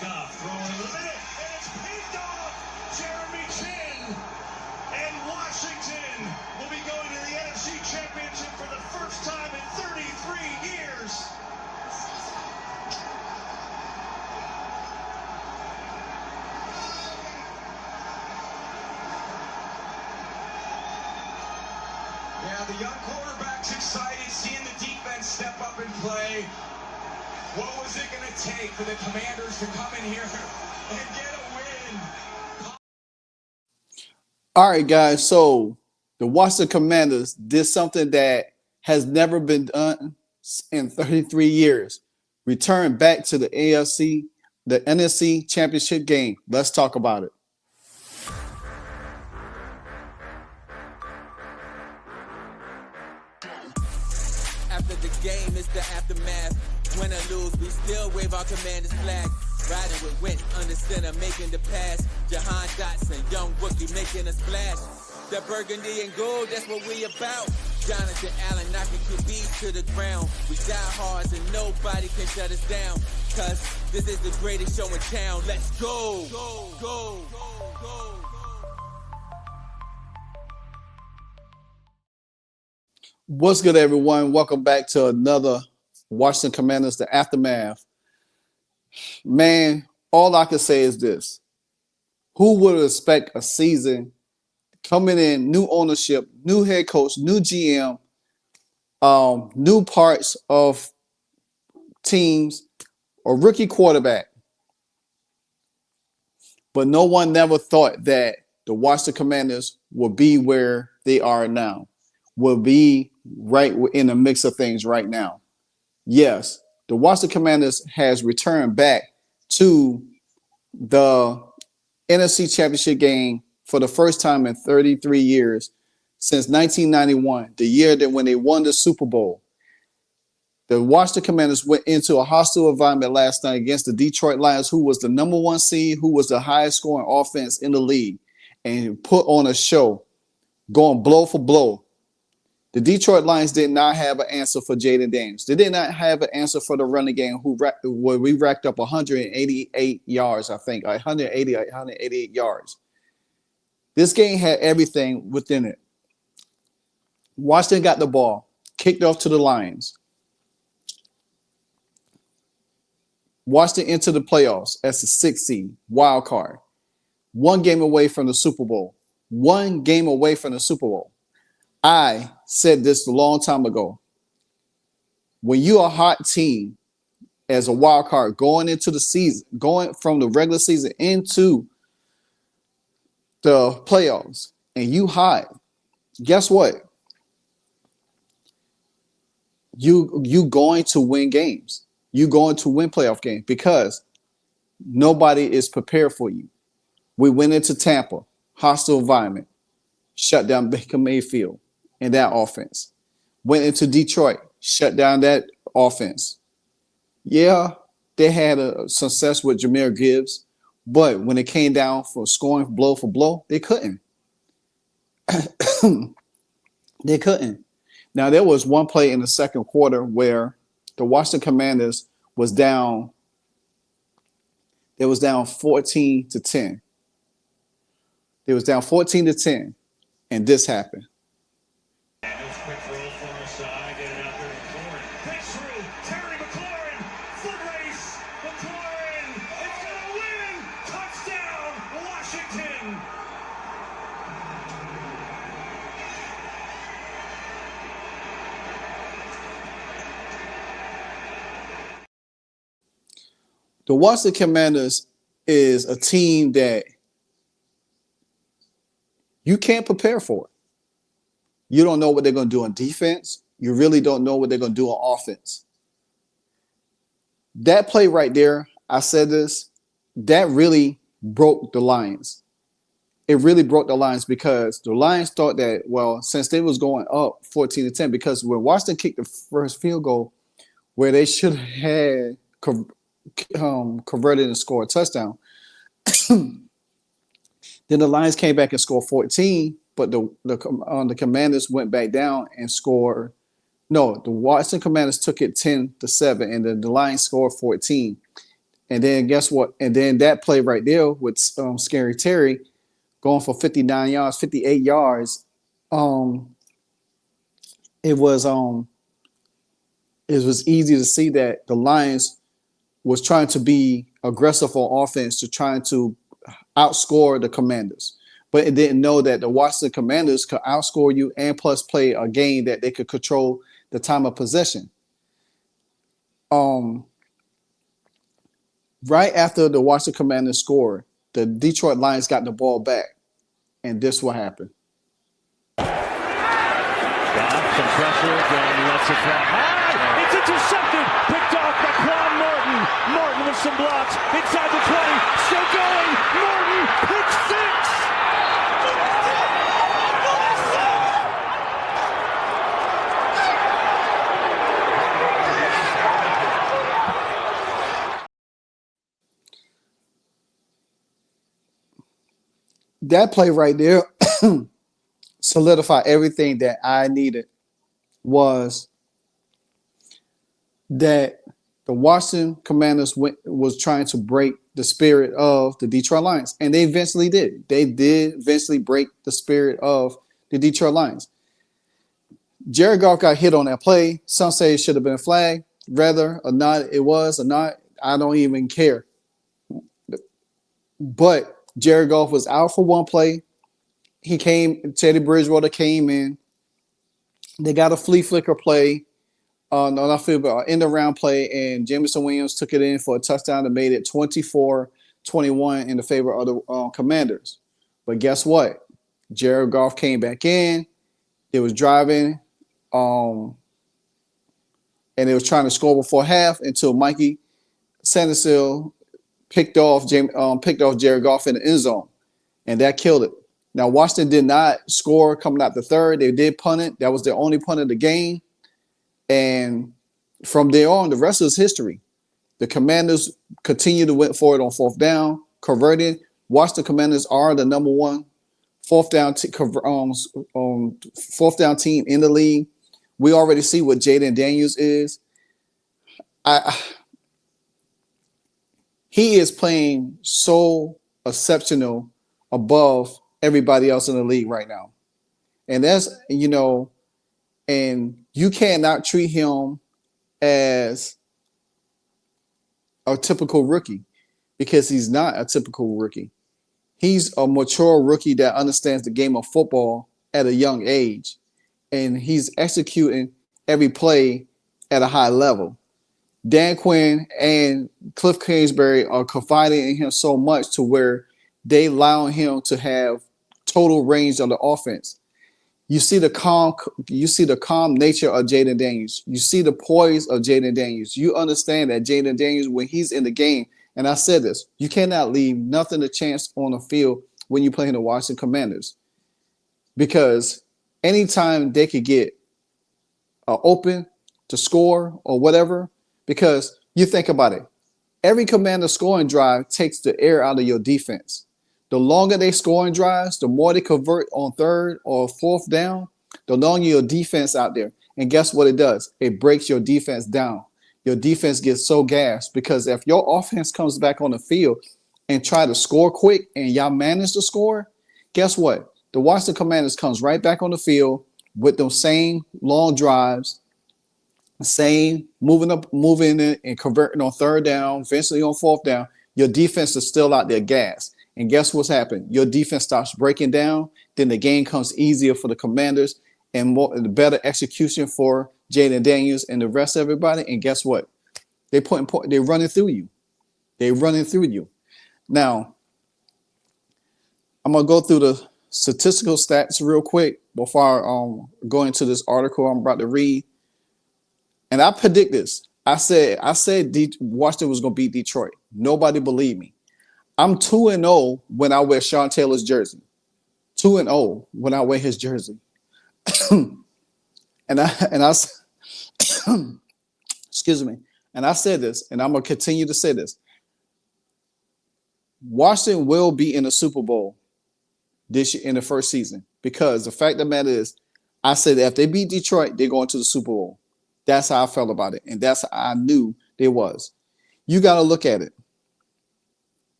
Goff throwing in the middle, and it's picked off Jeremy Chin. And Washington will be going to the NFC Championship for the first time in 33 years. Yeah, the young quarterback's excited, seeing the defense step up and play. What was it going to take for the Commanders to come in here and get a win? All right, guys. So the Washington Commanders did something that has never been done in 33 years. Returned back to the NFC Championship game. Let's talk about it. After the game, it's the aftermath. Win or lose, we still wave our Commanders flag. Riding with Wentz under center, making the pass. Jahan Dotson, young rookie, making a splash. That burgundy and gold, that's what we about. Jonathan Allen knocking QBs to the ground. We die hard and nobody can shut us down. Cause this is the greatest show in town. Let's go. Go, go, go, go. What's good, everyone? Welcome back to another Washington Commanders, the aftermath. Man, all I can say is this. Who would expect a season coming in, new ownership, new head coach, new GM, new parts of teams, a rookie quarterback? But no one never thought that the Washington Commanders would be where they are now, will be right in the mix of things right now. Yes, the Washington Commanders has returned back to the NFC Championship game for the first time in 33 years since 1991, the year that when they won the Super Bowl. The Washington Commanders went into a hostile environment last night against the Detroit Lions, who was the number one seed, who was the highest scoring offense in the league, and put on a show going blow for blow. The Detroit Lions did not have an answer for Jaden Daniels. They did not have an answer for the running game, where we racked up 188 yards, I think, 188 yards. This game had everything within it. Washington got the ball, kicked off to the Lions. Washington into the playoffs as the 6th seed, wild card. One game away from the Super Bowl. One game away from the Super Bowl. I said this a long time ago. When you're a hot team as a wild card going into the season, going from the regular season into the playoffs, and you hot, guess what? You going to win games. You going to win playoff games because nobody is prepared for you. We went into Tampa, hostile environment, shut down Baker Mayfield and that offense. Went into Detroit, shut down that offense. Yeah, they had a success with Jahmyr Gibbs, but when it came down for scoring blow for blow, they couldn't. They couldn't. Now, there was one play in the second quarter where the Washington Commanders was down. It was down 14-10. It was down 14-10, and this happened. Quick throw from the side, get it out there to McLaurin. Pitch through, Terry McLaurin, foot race, McLaurin, it's gonna win! Touchdown, Washington! The Washington Commanders is a team that you can't prepare for. You don't know what they're going to do on defense. You really don't know what they're going to do on offense. That play right there, I said this, that really broke the Lions. It really broke the Lions because the Lions thought that, well, since they was going up 14-10, because when Washington kicked the first field goal where they should have converted and scored a touchdown, then the Lions came back and scored 14, but the Commanders went back down and scored. No, the Washington Commanders took it 10-7, and then the Lions scored 14. And then guess what? And then that play right there with Scary Terry going for 59 yards, 58 yards. Um, it was easy to see that the Lions was trying to be aggressive on offense to trying to outscore the Commanders. But it didn't know that the Washington Commanders could outscore you and plus play a game that they could control the time of possession. Right after the Washington Commanders scored, the Detroit Lions got the ball back. And this what happened. Some pressure again, lets it fly high. It's intercepted, picked off by Quan Morton. Morton with some blocks inside the 20, still going. Morton, pick six. That play right there solidified everything that I needed. Was that the Washington Commanders was trying to break the spirit of the Detroit Lions, and they eventually did. They did eventually break the spirit of the Detroit Lions. Jared Goff got hit on that play. Some say it should have been a flag. Whether or not it was or not, I don't even care. But Jared Goff was out for one play. Teddy Bridgewater came in. They got a flea flicker play, end around play, and Jameson Williams took it in for a touchdown and made it 24-21 in the favor of the Commanders. But guess what? Jared Goff came back in. It was driving, and it was trying to score before half until Mikey Sandersill picked off Jared Goff in the end zone, and that killed it. Now, Washington did not score coming out the third. They did punt it. That was their only punt of the game. And from there on, the rest is history. The Commanders continue to went for it on fourth down, converted. Washington Commanders are the number one fourth down team in the league. We already see what Jaden Daniels is. He is playing so exceptional above everybody else in the league right now. And that's, and you cannot treat him as a typical rookie because he's not a typical rookie. He's a mature rookie that understands the game of football at a young age, and he's executing every play at a high level. Dan Quinn and Cliff Kingsbury are confiding in him so much to where they allow him to have total range of the offense. You see the calm nature of Jaden Daniels. You see the poise of Jaden Daniels. You understand that Jaden Daniels, when he's in the game, and I said this, you cannot leave nothing to chance on the field when you're playing the Washington Commanders, because anytime they could get open to score or whatever, because you think about it, every Commander scoring drive takes the air out of your defense. The longer they scoring drives, the more they convert on third or fourth down, the longer your defense out there. And guess what it does? It breaks your defense down. Your defense gets so gassed because if your offense comes back on the field and try to score quick and y'all manage to score, guess what? The Washington Commanders comes right back on the field with those same long drives, same moving in and converting on third down, eventually on fourth down. Your defense is still out there gassed. And guess what's happened? Your defense starts breaking down. Then the game comes easier for the Commanders and the better execution for Jaden Daniels and the rest of everybody. And guess what? They're running through you. They're running through you. Now, I'm going to go through the statistical stats real quick before I go into this article I'm about to read. And I predict this. I said Washington was going to beat Detroit. Nobody believed me. I'm 2-0 when I wear Sean Taylor's jersey. 2-0 when I wear his jersey. and I excuse me. And I said this, and I'm gonna continue to say this. Washington will be in the Super Bowl this year in the first season, because the fact of the matter is, I said that if they beat Detroit, they're going to the Super Bowl. That's how I felt about it, and that's how I knew they was. You got to look at it.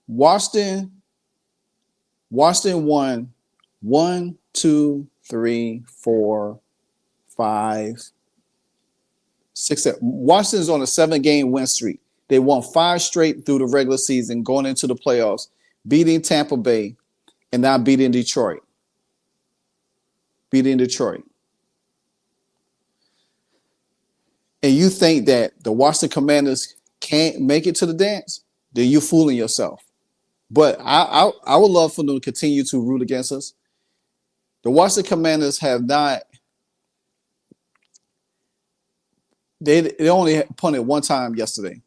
Washington won 1, 2, 3, 4, 5, 6, 7. Washington's on a 7-game win streak. They won 5 straight through the regular season, going into the playoffs, beating Tampa Bay, and now beating Detroit. And you think that the Washington Commanders can't make it to the dance? Then you're fooling yourself. But I would love for them to continue to root against us. The Washington Commanders have not. They only punted one time yesterday.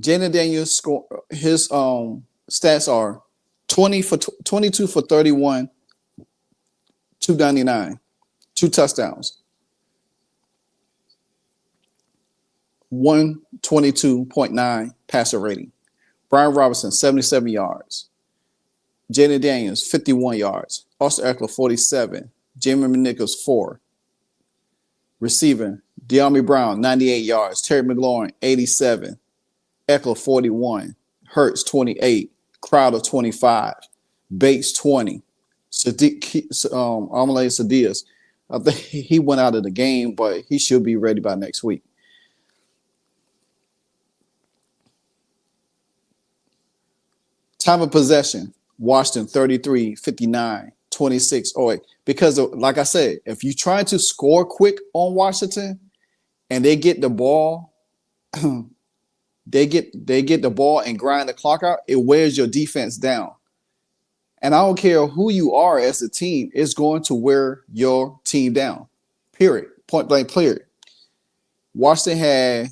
Jaden Daniels score his stats are 22 for 31, 299, 2 touchdowns, 122.9 passer rating. Brian Robinson 77 yards. Jaden Daniels 51 yards. Austin Eckler 47. Jamie McNichols 4. Receiving De'Ami Brown 98 yards. Terry McLaurin 87. Eckler 41. Hurts 28. Crowder 25. Bates 20. Amalé Sadias, I think he went out of the game, but he should be ready by next week. Time of possession, Washington 33, 59, 26. Because like I said, if you try to score quick on Washington and they get the ball, they get the ball and grind the clock out, it wears your defense down. And I don't care who you are as a team, it's going to wear your team down. Period. Point blank, period. Washington had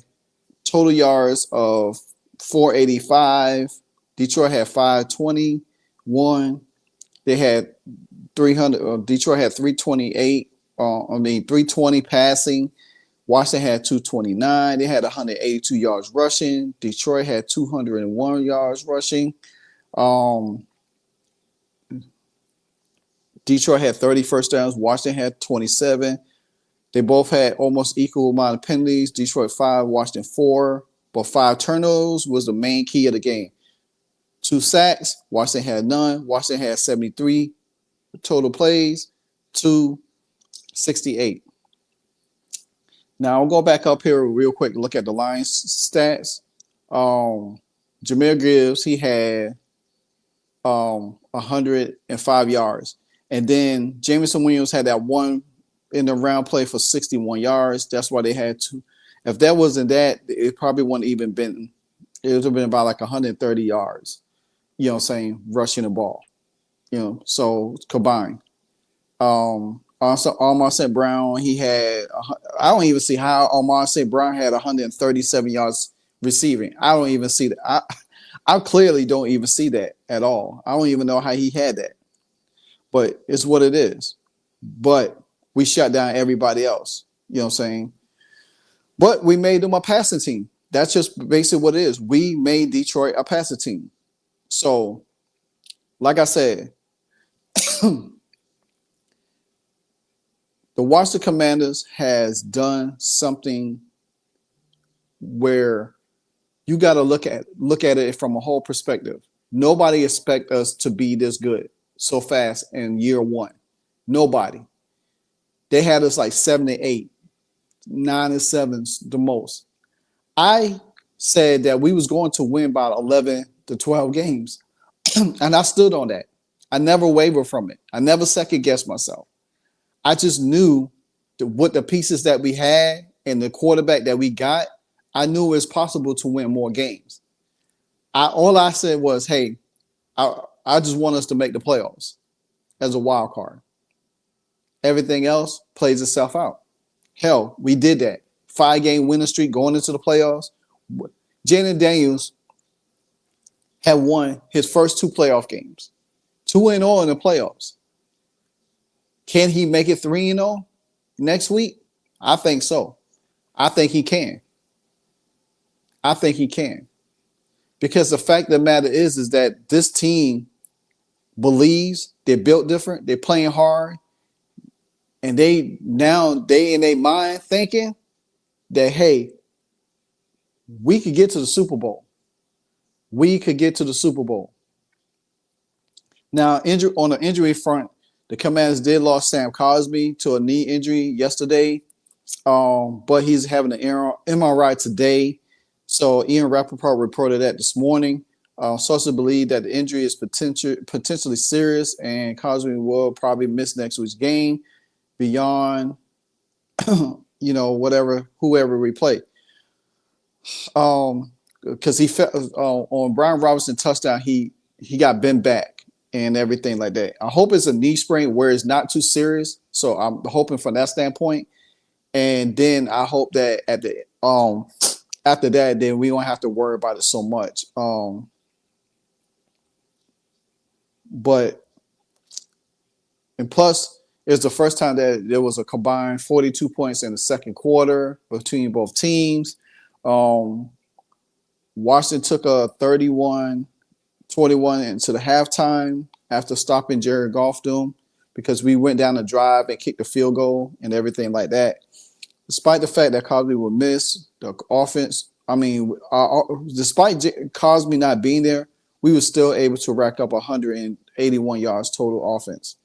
total yards of 485. Detroit had 521. They had 300. Detroit had 328. 320 passing. Washington had 229. They had 182 yards rushing. Detroit had 201 yards rushing. Detroit had 30 first downs. Washington had 27. They both had almost equal amount of penalties. Detroit 5, Washington 4. But 5 turnovers was the main key of the game. 2 sacks, Washington had none. Washington had 73 total plays, 268. Now I'll go back up here real quick and look at the Lions stats. Jahmyr Gibbs, he had 105 yards. And then Jameson Williams had that one in the round play for 61 yards. That's why they had to. If that wasn't that, it probably wouldn't even been. It would have been about like 130 yards. You know what I'm saying? Rushing the ball. So combined. Also, Amon St. Brown, he had. I don't even see how Amon St. Brown had 137 yards receiving. I don't even see that. I clearly don't even see that at all. I don't even know how he had that. But it's what it is. But we shut down everybody else. You know what I'm saying? But we made them a passing team. That's just basically what it is. We made Detroit a passing team. So, like I said, the Washington Commanders has done something where you got to look at it from a whole perspective. Nobody expect us to be this good so fast in year one. Nobody. They had us like 7-8, 9-7 the most. I said that we was going to win about 11 to 12 games, and I stood on that. I never wavered from it. I never second guessed myself. I just knew what the pieces that we had and the quarterback that we got, I knew it was possible to win more games. All I said was, hey, I just want us to make the playoffs as a wild card. Everything else plays itself out. Hell, we did that. 5-game winning streak going into the playoffs. Jaden Daniels had won his first 2 playoff games. 2-0 in the playoffs. Can he make it 3-0 next week? I think so. I think he can. Because the fact of the matter is that this team believes they're built different. They're playing hard. And they in their mind thinking that, hey, we could get to the Super Bowl. Now, on the injury front, the Commanders did lose Sam Cosmi to a knee injury yesterday, but he's having an MRI today. So Ian Rappaport reported that this morning. Sources believe that the injury is potentially serious, and Cosmi will probably miss next week's game beyond, whoever we play. Because he felt on Brian Robinson touchdown, he got bent back and everything like that. I hope it's a knee sprain where it's not too serious. So I'm hoping from that standpoint. And then I hope that after that, then we won't have to worry about it so much. And plus, it's the first time that there was a combined 42 points in the second quarter between both teams. Washington took a 31-21 into the halftime after stopping Jared Goff because we went down the drive and kicked the field goal and everything like that. Despite the fact that Cosmi would miss the offense, despite Cosmi not being there, we were still able to rack up 181 yards total offense.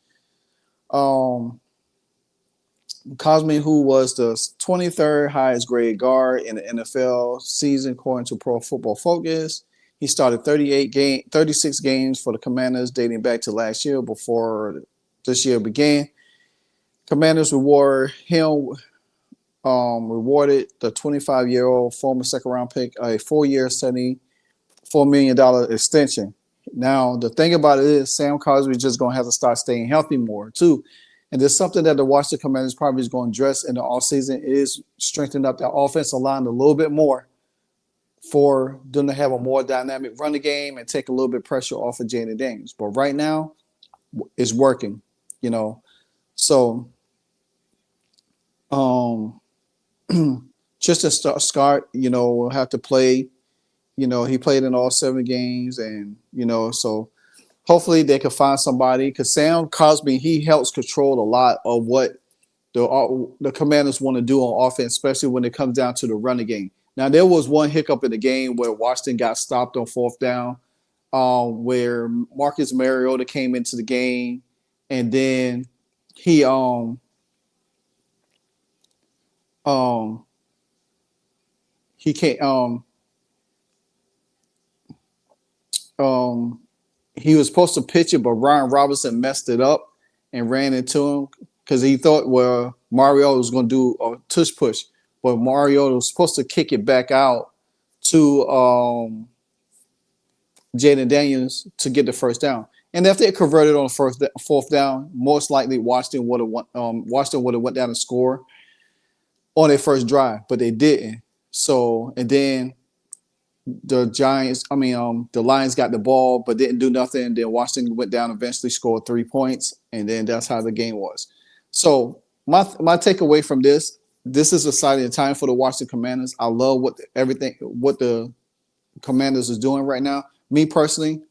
Cosmi, who was the 23rd highest grade guard in the NFL season, according to Pro Football Focus. He started 36 games for the Commanders dating back to last year before this year began. Commanders rewarded the 25-year-old former second-round pick a 4-year, $74 million extension. Now, the thing about it is Sam Cosmi is just going to have to start staying healthy more, too. And there's something that the Washington Commanders probably is going to address in the offseason is strengthening up that offensive line a little bit more for them to have a more dynamic running game and take a little bit of pressure off of Jayden Daniels. But right now, it's working, So, just to start, we'll have to play. He played in all 7 games, and so hopefully they can find somebody because Sam Cosmi, he helps control a lot of what the Commanders want to do on offense, especially when it comes down to the running game. Now, there was one hiccup in the game where Washington got stopped on 4th down, where Marcus Mariota came into the game, and then he he was supposed to pitch it, but Ryan Robinson messed it up and ran into him because he thought, Mariota was going to do a tush push, but Mariota was supposed to kick it back out to Jayden Daniels to get the first down. And if they converted on the 4th down, most likely Washington would have went down and score on their first drive, but they didn't. So, and then the Lions got the ball but didn't do nothing. Then Washington went down, eventually scored 3 points, and then that's how the game was. So my takeaway from this is a exciting time for the Washington Commanders. I love what the Commanders is doing right now. Me personally,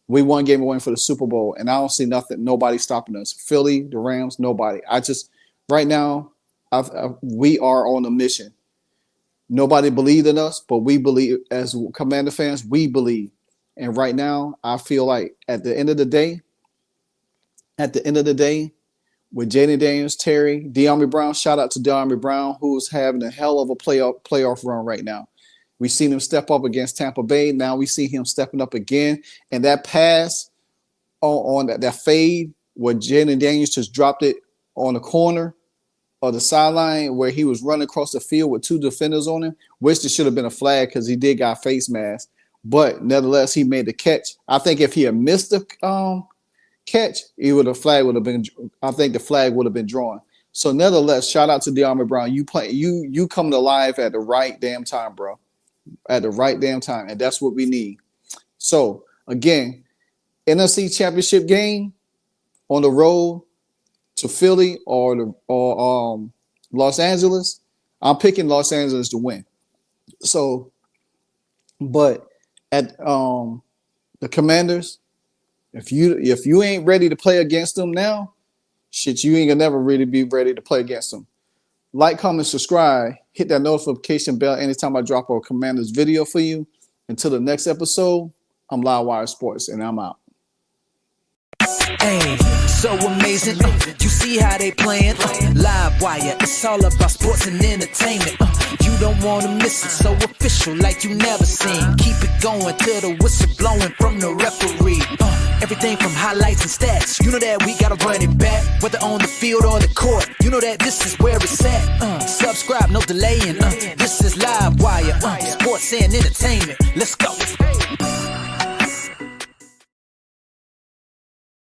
we one game away for the Super Bowl, and I don't see nobody stopping us. Philly, the Rams, nobody. Right now, we are on a mission. Nobody believed in us, but we believe as Commander fans, we believe. And right now, I feel like at the end of the day, with Jayden Daniels, Terry, De'Ami Brown, shout out to De'Ami Brown, who's having a hell of a playoff run right now. We've seen him step up against Tampa Bay. Now we see him stepping up again. And that pass on that fade where Jayden Daniels just dropped it on the corner of the sideline where he was running across the field with 2 defenders on him, which there should have been a flag because he did got face mask. But nevertheless, he made the catch. I think if he had missed the catch, the flag would have been drawn. So nevertheless, shout out to De'Ami Brown. You coming alive at the right damn time, bro. At the right damn time. And that's what we need. So again, NFC Championship game on the road to Philly or Los Angeles, I'm picking Los Angeles to win. So, but at the Commanders, if you ain't ready to play against them now, shit, you ain't gonna never really be ready to play against them. Like, comment, subscribe, hit that notification bell anytime I drop a Commanders video for you. Until the next episode, I'm Livewire Sports, and I'm out. Ayy, so amazing. You see how they playing? Live wire, it's all about sports and entertainment. You don't wanna miss it, so official like you never seen. Keep it going till the whistle blowing from the referee. Everything from highlights and stats. You know that we gotta run it back, whether on the field or the court. You know that this is where it's at. Subscribe, no delaying. This is Live Wire, sports and entertainment. Let's go.